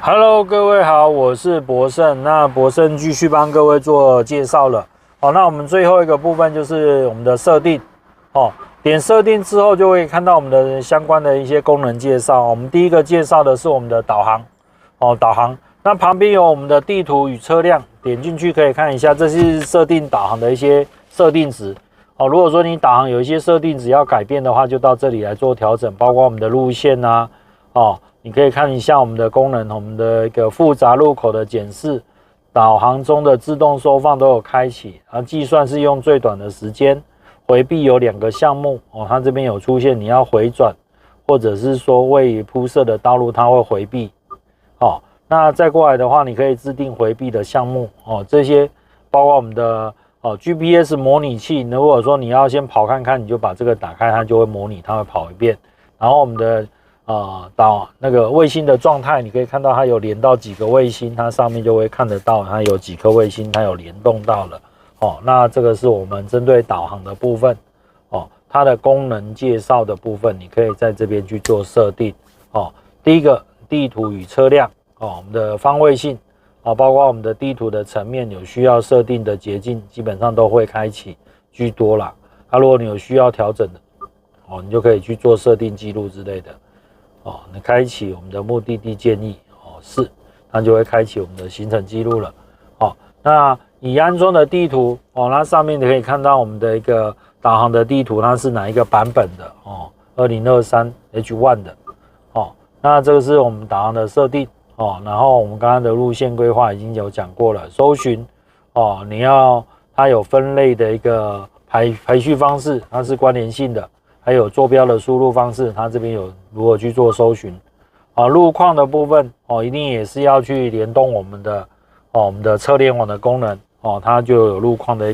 Hello，各位好，我是博胜。那博胜继续帮各位做介绍了。好，那我们最后一个部分就是我们的设定。点设定之后就会看到我们的相关的一些功能介绍。我们第一个介绍的是我们的导航。导航。那旁边有我们的地图与车辆，点进去可以看一下，这是设定导航的一些设定值。如果说你导航有一些设定值要改变的话，就到这里来做调整，包括我们的路线啊，你可以看一下我们的功能，我们的一个复杂路口的检视，导航中的自动收放都有开启，计算是用最短的时间，回避有2个项目，它这边有出现你要回转，或者是说未铺设的道路它会回避，那再过来的话，你可以制定回避的项目，这些包括我们的GPS 模拟器，如果说你要先跑看看，你就把这个打开，它就会模拟，它会跑一遍，然后我们的导那个卫星的状态，你可以看到它有连到几个卫星，它上面就会看得到它有几颗卫星，它有联动到了。那这个是我们针对导航的部分，它的功能介绍的部分，你可以在这边去做设定。第一个地图与车辆，我们的方位性，包括我们的地图的层面有需要设定的捷径，基本上都会开启居多啦。如果你有需要调整的，你就可以去做设定记录之类的。你开启我们的目的地建议是，它就会开启我们的行程记录了。那已安装的地图那上面你可以看到我们的一个导航的地图，它是哪一个版本的2023 H1 的那这个是我们导航的设定然后我们刚刚的路线规划已经有讲过了，搜寻它有分类的一个排序方式，它是关联性的。还有坐标的输入方式，它这边有如何去做搜寻路况的部分一定也是要去联动我们的车联网的功能它就有路况的一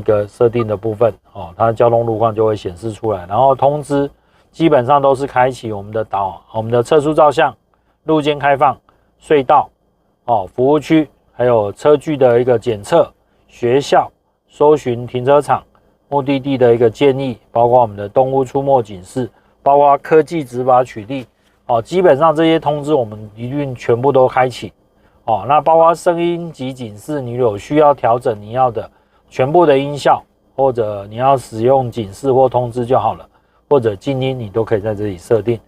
个设定的部分它交通路况就会显示出来，然后通知基本上都是开启我们的测速照相、路肩开放、隧道服务区，还有车距的一个检测、学校、搜寻停车场、目的地的一个建议，包括我们的动物出没警示，包括科技执法取缔基本上这些通知我们一律全部都开启那包括声音及警示，你有需要调整你要的全部的音效，或者你要使用警示或通知就好了，或者静音你都可以在这里设定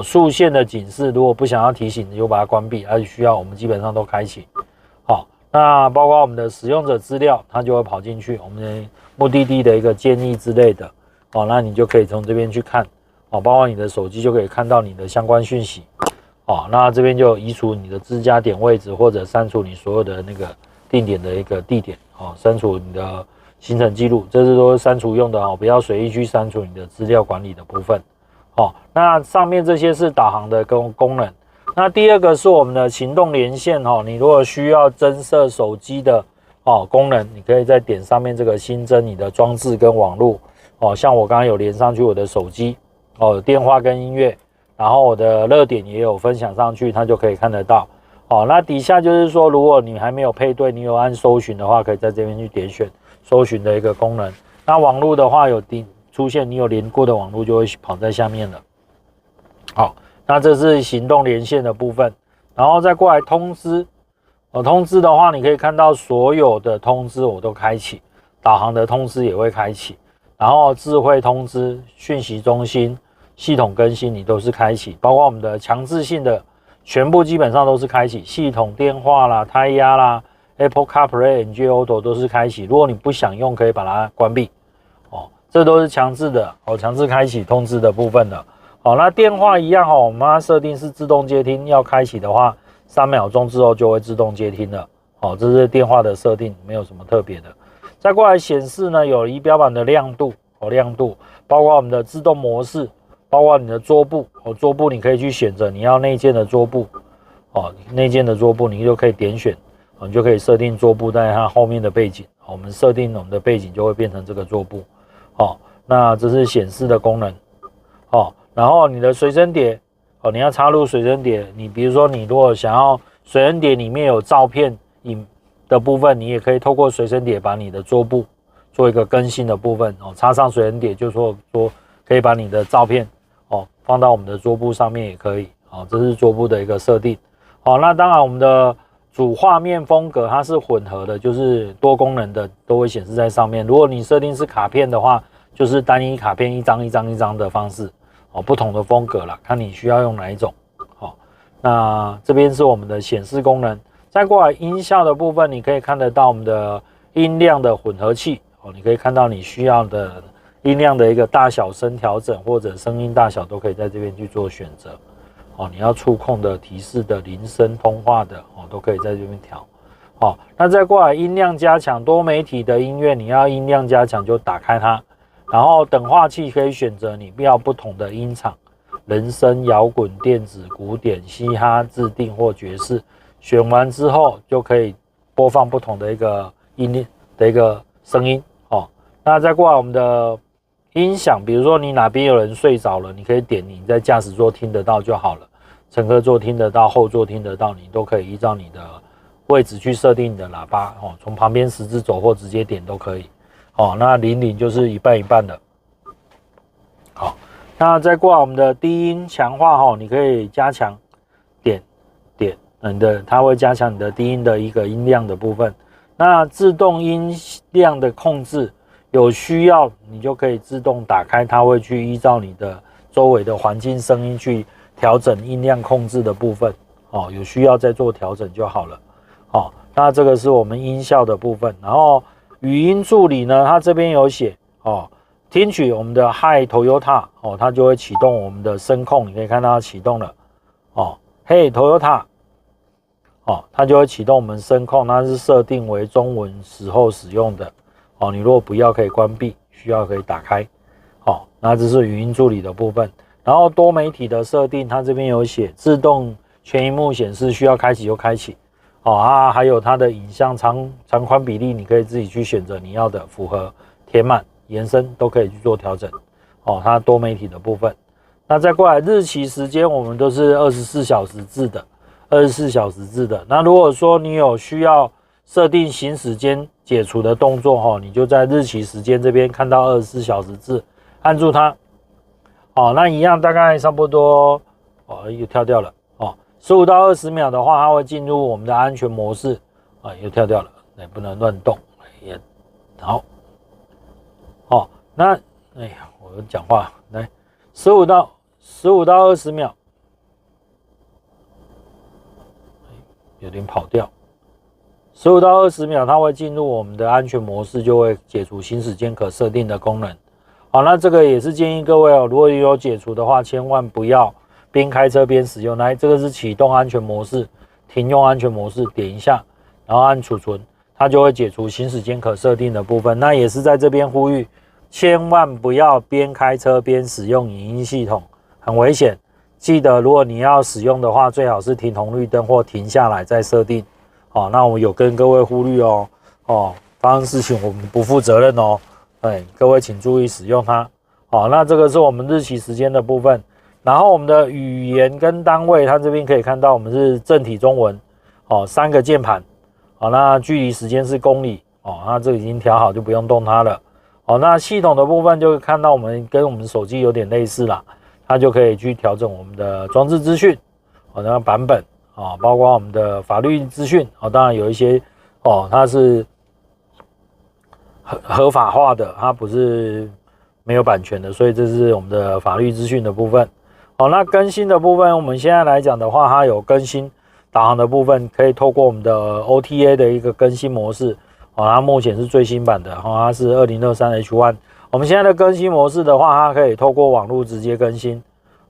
竖线的警示如果不想要提醒你就把它关闭，而需要我们基本上都开启那包括我们的使用者资料，它就会跑进去我们的目的地的一个建议之类的那你就可以从这边去看包括你的手机就可以看到你的相关讯息那这边就移除你的自家点位置，或者删除你所有的那个定点的一个地点删除你的行程记录，这是都是删除用的不要随意去删除你的资料管理的部分那上面这些是导航的功能。那第二个是我们的行动连线你如果需要增设手机的功能，你可以在点上面这个新增你的装置跟网络像我刚刚有连上去我的手机电话跟音乐，然后我的热点也有分享上去，它就可以看得到那底下就是说如果你还没有配对，你有按搜寻的话，可以在这边去点选搜寻的一个功能。那网络的话有出现你有连过的网络就会跑在下面了那这是行动连线的部分。然后再过来通知通知的话，你可以看到所有的通知我都开启，导航的通知也会开启，然后智慧通知、讯息中心、系统更新你都是开启，包括我们的强制性的全部基本上都是开启，系统电话啦、胎压啦、Apple CarPlay、Android Auto 都是开启。如果你不想用，可以把它关闭这都是强制的强制开启通知的部分的那电话一样我们把它设定是自动接听，要开启的话3秒钟之后就会自动接听了这是电话的设定，没有什么特别的。再过来显示呢，有仪表板的亮度亮度，包括我们的自动模式，包括你的桌布桌布你可以去选择你要内建的桌布内建的桌布你就可以点选你就可以设定桌布在它后面的背景我们设定我们的背景就会变成这个桌布那这是显示的功能然后你的随身碟你要插入随身碟，你比如说你如果想要随身碟里面有照片影的部分，你也可以透过随身碟把你的桌布做一个更新的部分插上随身碟，就说可以把你的照片放到我们的桌布上面也可以这是桌布的一个设定哦，那当然我们的主画面风格它是混合的，就是多功能的都会显示在上面。如果你设定是卡片的话，就是单一卡片一张一张一张的方式，哦，不同的风格啦，看你需要用哪一种。好，那这边是我们的显示功能。再过来音效的部分，你可以看得到我们的音量的混合器哦，你可以看到你需要的音量的一个大小声调整，或者声音大小都可以在这边去做选择。哦，你要触控的、提示的、铃声、通话的哦，都可以在这边调。好，那再过来音量加强，多媒体的音乐你要音量加强就打开它，然后等化器可以选择你必要不同的音场，人声、摇滚、电子、古典、嘻哈、自定或爵士。选完之后就可以播放不同的一个音的一个声音哦。那再过来我们的音响，比如说你哪边有人睡着了，你可以点你在驾驶座听得到就好了，乘客座听得到，后座听得到，你都可以依照你的位置去设定你的喇叭哦，从旁边十字走或直接点都可以哦。那00就是一半一半的。好，那再过来我们的低音强化哦，你可以加强点。它会加强你的低音的一个音量的部分。那自动音量的控制，有需要你就可以自动打开，它会去依照你的周围的环境声音去调整音量控制的部分哦。有需要再做调整就好了。哦，那这个是我们音效的部分。然后语音助理呢，它这边有写哦，听取我们的 Hi Toyota 哦，它就会启动我们的声控，你可以看到它启动了哦。Hey Toyota。哦，它就会启动我们声控，它是设定为中文时候使用的。哦，你如果不要可以关闭，需要可以打开。哦，那这是语音助理的部分。然后多媒体的设定，它这边有写自动全萤幕显示，需要开启就开启。哦还有它的影像长宽比例，你可以自己去选择你要的，符合填满、延伸都可以去做调整。哦，它多媒体的部分。那再过来日期时间，我们都是24小时制的。24小时制的。那如果说你有需要设定行驶间解除的动作哈，你就在日期时间这边看到24小时制，按住它。哦，那一样大概差不多哦，又跳掉了哦。15到20秒的话，它会进入我们的安全模式啊，又跳掉了，也不能乱动，也好。哦，那哎呀，我讲话来，15到20秒。有点跑掉，15到20秒，它会进入我们的安全模式，就会解除行驶间可设定的功能。好，那这个也是建议各位哦，如果有解除的话，千万不要边开车边使用。来，这个是启动安全模式，停用安全模式，点一下，然后按储存，它就会解除行驶间可设定的部分。那也是在这边呼吁，千万不要边开车边使用影音系统，很危险。记得，如果你要使用的话，最好是停红绿灯或停下来再设定。哦，那我有跟各位呼吁哦，发生事情我们不负责任哦。各位请注意使用它。哦，那这个是我们日期时间的部分。然后我们的语言跟单位，它这边可以看到我们是正体中文。哦，3个键盘。好，那距离时间是公里。哦，那这个已经调好，就不用动它了。哦，那系统的部分就看到我们跟我们手机有点类似啦。它就可以去调整我们的装置资讯，那版本包括我们的法律资讯当然有一些它是合法化的，它不是没有版权的，所以这是我们的法律资讯的部分。那更新的部分，我们现在来讲的话，它有更新导航的部分，可以透过我们的 OTA 的一个更新模式，它目前是最新版的，它是2023 H1。我们现在的更新模式的话，它可以透过网络直接更新，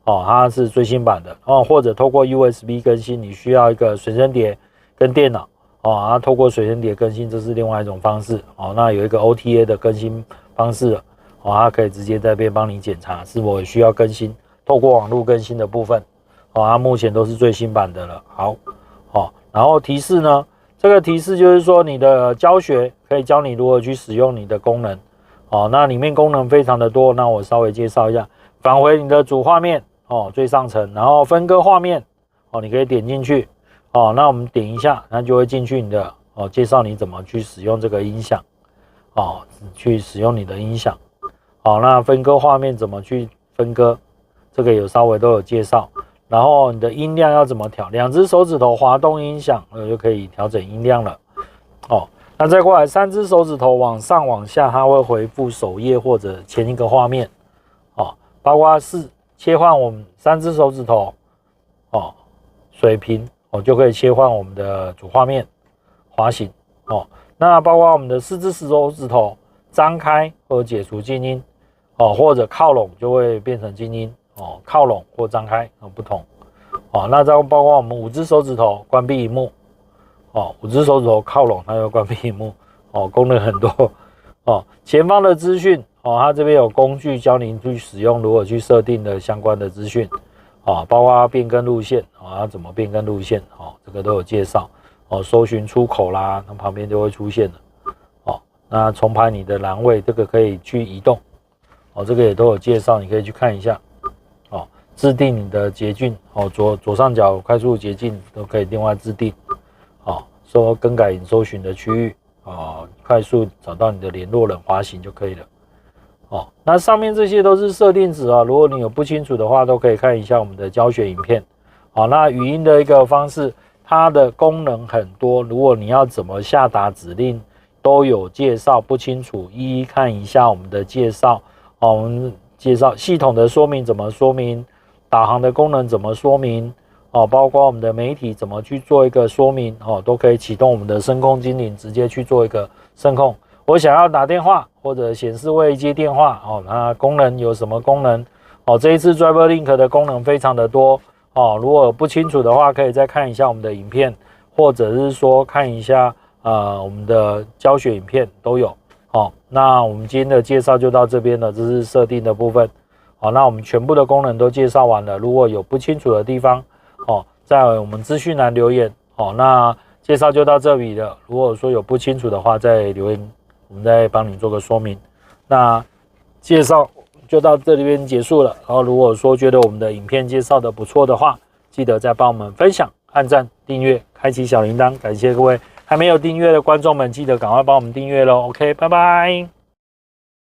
它是最新版的或者透过 USB 更新，你需要一个随身碟跟电脑它透过随身碟更新，这是另外一种方式那有一个 OTA 的更新方式它可以直接在这边帮你检查是否需要更新，透过网络更新的部分它目前都是最新版的了。好然后提示呢，这个提示就是说你的教学可以教你如何去使用你的功能。那里面功能非常的多，那我稍微介绍一下。返回你的主画面最上层，然后分割画面你可以点进去那我们点一下，它就会进去你的介绍你怎么去使用这个音响去使用你的音响那分割画面怎么去分割，这个有稍微都有介绍。然后你的音量要怎么调，2只手指头滑动音响，就可以调整音量了。哦，那再过来3只手指头往上往下，它会回复首页或者前一个画面。哦，包括是切换我们3只手指头，哦，水平，哦，就可以切换我们的主画面滑行。哦，那包括我们的4只手指头张开或解除静音，哦，或者靠拢就会变成静音。哦，靠拢或张开不同。哦，那再包括我们5只手指头关闭萤幕。哦，5只手指头靠拢，它就关闭萤幕。哦，功能很多。哦，前方的资讯，哦，它这边有工具教您去使用，如何去设定的相关的资讯。哦，包括变更路线，哦，要怎么变更路线，哦，这个都有介绍。哦，搜寻出口啦，那旁边就会出现了。哦，那重排你的栏位，这个可以去移动。哦，这个也都有介绍，你可以去看一下。哦，制定你的捷径，哦，左上角快速捷径都可以另外制定。哦，说更改你搜寻的区域，哦，快速找到你的联络人滑行就可以了。哦，那上面这些都是设定值啊，如果你有不清楚的话，都可以看一下我们的教学影片。好，那语音的一个方式，它的功能很多，如果你要怎么下达指令，都有介绍，不清楚一一看一下我们的介绍。哦，我们介绍系统的说明怎么说明，导航的功能怎么说明，哦，包括我们的媒体怎么去做一个说明，哦，都可以启动我们的声控精灵，直接去做一个声控。我想要打电话或者显示未接电话，哦，那功能有什么功能？哦，这一次 Driver Link 的功能非常的多，哦，如果不清楚的话，可以再看一下我们的影片，或者是说看一下我们的教学影片都有。好，那我们今天的介绍就到这边了，这是设定的部分。好，那我们全部的功能都介绍完了，如果有不清楚的地方，在我们资讯栏留言。好，那介绍就到这里了，如果说有不清楚的话，再留言，我们再帮你做个说明。那介绍就到这里边结束了。然后如果说觉得我们的影片介绍的不错的话，记得再帮我们分享、按赞、订阅、开启小铃铛，感谢各位。还没有订阅的观众们，记得赶快帮我们订阅咯。OK， 拜拜。